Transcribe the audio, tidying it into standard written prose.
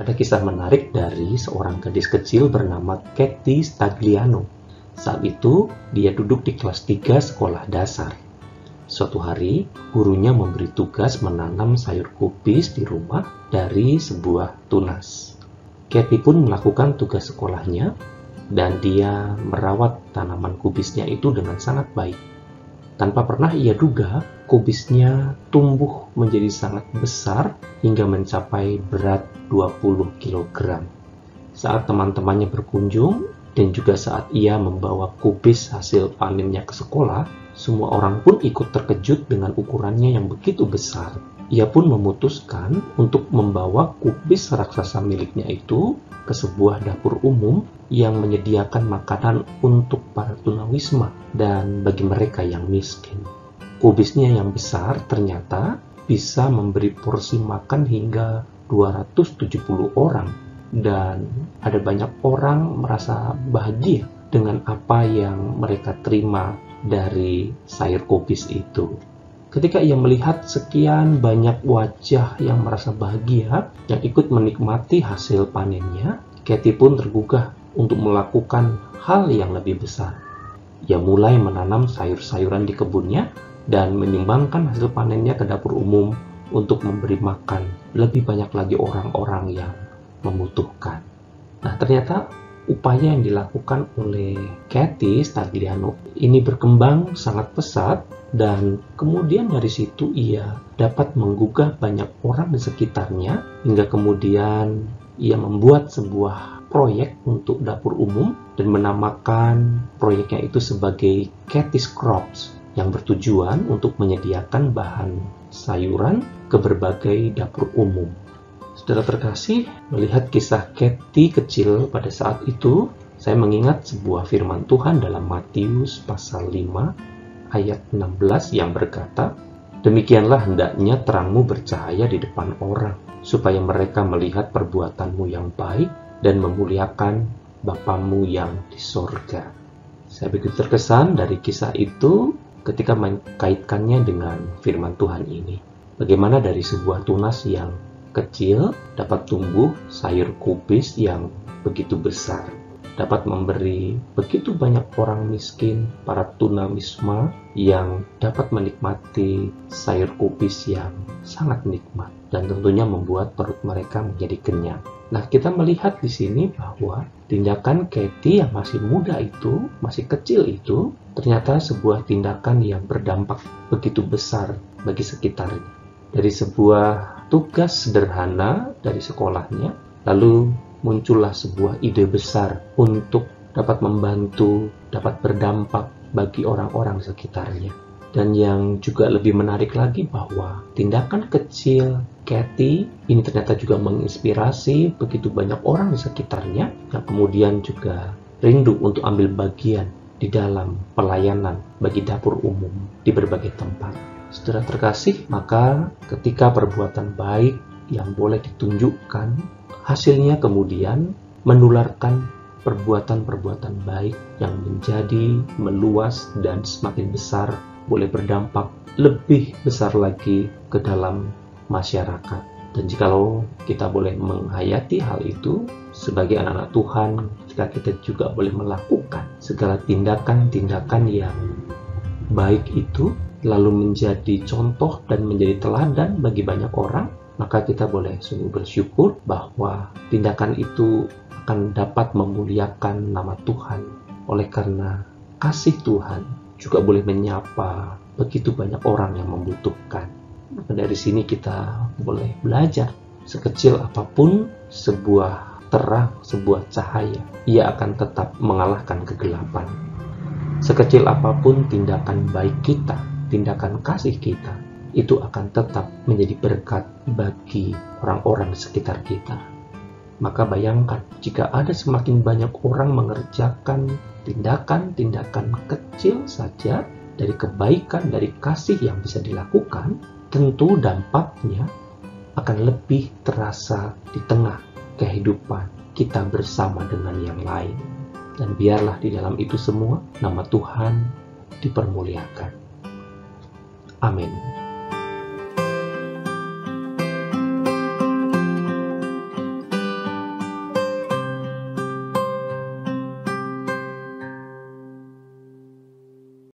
Ada kisah menarik dari seorang gadis kecil bernama Katy Stagliano. Saat itu, dia duduk di kelas 3 sekolah dasar. Suatu hari, gurunya memberi tugas menanam sayur kubis di rumah dari sebuah tunas. Katy pun melakukan tugas sekolahnya, dan dia merawat tanaman kubisnya itu dengan sangat baik. Tanpa pernah ia duga, kubisnya tumbuh menjadi sangat besar hingga mencapai berat 20 kg. Saat teman-temannya berkunjung dan juga saat ia membawa kubis hasil panennya ke sekolah, semua orang pun ikut terkejut dengan ukurannya yang begitu besar. Ia pun memutuskan untuk membawa kubis raksasa miliknya itu ke sebuah dapur umum yang menyediakan makanan untuk para tunawisma dan bagi mereka yang miskin. Kubisnya yang besar ternyata bisa memberi porsi makan hingga 270 orang, dan ada banyak orang merasa bahagia dengan apa yang mereka terima dari sayur kubis itu. Ketika ia melihat sekian banyak wajah yang merasa bahagia yang ikut menikmati hasil panennya, Katy pun tergugah untuk melakukan hal yang lebih besar. Ia mulai menanam sayur-sayuran di kebunnya dan menyumbangkan hasil panennya ke dapur umum untuk memberi makan lebih banyak lagi orang-orang yang membutuhkan. Nah, ternyata upaya yang dilakukan oleh Katy Stagliano ini berkembang sangat pesat, dan kemudian dari situ ia dapat menggugah banyak orang di sekitarnya, hingga kemudian ia membuat sebuah proyek untuk dapur umum dan menamakan proyeknya itu sebagai Katy's Crops, yang bertujuan untuk menyediakan bahan sayuran ke berbagai dapur umum. Saudara terkasih, melihat kisah Katy kecil pada saat itu, saya mengingat sebuah firman Tuhan dalam Matius pasal 5 ayat 16 yang berkata, "Demikianlah hendaknya terangmu bercahaya di depan orang, supaya mereka melihat perbuatanmu yang baik dan memuliakan Bapamu yang di sorga." Saya begitu terkesan dari kisah itu ketika mengkaitkannya dengan firman Tuhan ini. Bagaimana dari sebuah tunas yang kecil dapat tumbuh sayur kubis yang begitu besar, dapat memberi begitu banyak orang miskin, para tunawisma yang dapat menikmati sayur kubis yang sangat nikmat dan tentunya membuat perut mereka menjadi kenyang. Nah, kita melihat di sini bahwa tindakan Katy yang masih muda itu, masih kecil itu, ternyata sebuah tindakan yang berdampak begitu besar bagi sekitarnya. Dari sebuah tugas sederhana dari sekolahnya, lalu muncullah sebuah ide besar untuk dapat membantu, dapat berdampak bagi orang-orang di sekitarnya. Dan yang juga lebih menarik lagi bahwa tindakan kecil Katy ini ternyata juga menginspirasi begitu banyak orang di sekitarnya yang kemudian juga rindu untuk ambil bagian di dalam pelayanan bagi dapur umum di berbagai tempat. Saudara terkasih, maka ketika perbuatan baik yang boleh ditunjukkan, hasilnya kemudian menularkan perbuatan-perbuatan baik yang menjadi meluas dan semakin besar, boleh berdampak lebih besar lagi ke dalam masyarakat. Dan jikalau kita boleh menghayati hal itu sebagai anak-anak Tuhan, jika kita juga boleh melakukan segala tindakan-tindakan yang baik itu, lalu menjadi contoh dan menjadi teladan bagi banyak orang, maka kita boleh sungguh bersyukur bahwa tindakan itu akan dapat memuliakan nama Tuhan. Oleh karena kasih Tuhan juga boleh menyapa begitu banyak orang yang membutuhkan. Dari sini kita boleh belajar, sekecil apapun sebuah terang, sebuah cahaya, ia akan tetap mengalahkan kegelapan. Sekecil apapun tindakan baik kita, tindakan kasih kita, itu akan tetap menjadi berkat bagi orang-orang di sekitar kita. Maka bayangkan, jika ada semakin banyak orang mengerjakan tindakan-tindakan kecil saja dari kebaikan, dari kasih yang bisa dilakukan, tentu dampaknya akan lebih terasa di tengah kehidupan kita bersama dengan yang lain. Dan biarlah di dalam itu semua nama Tuhan dipermuliakan. Amin.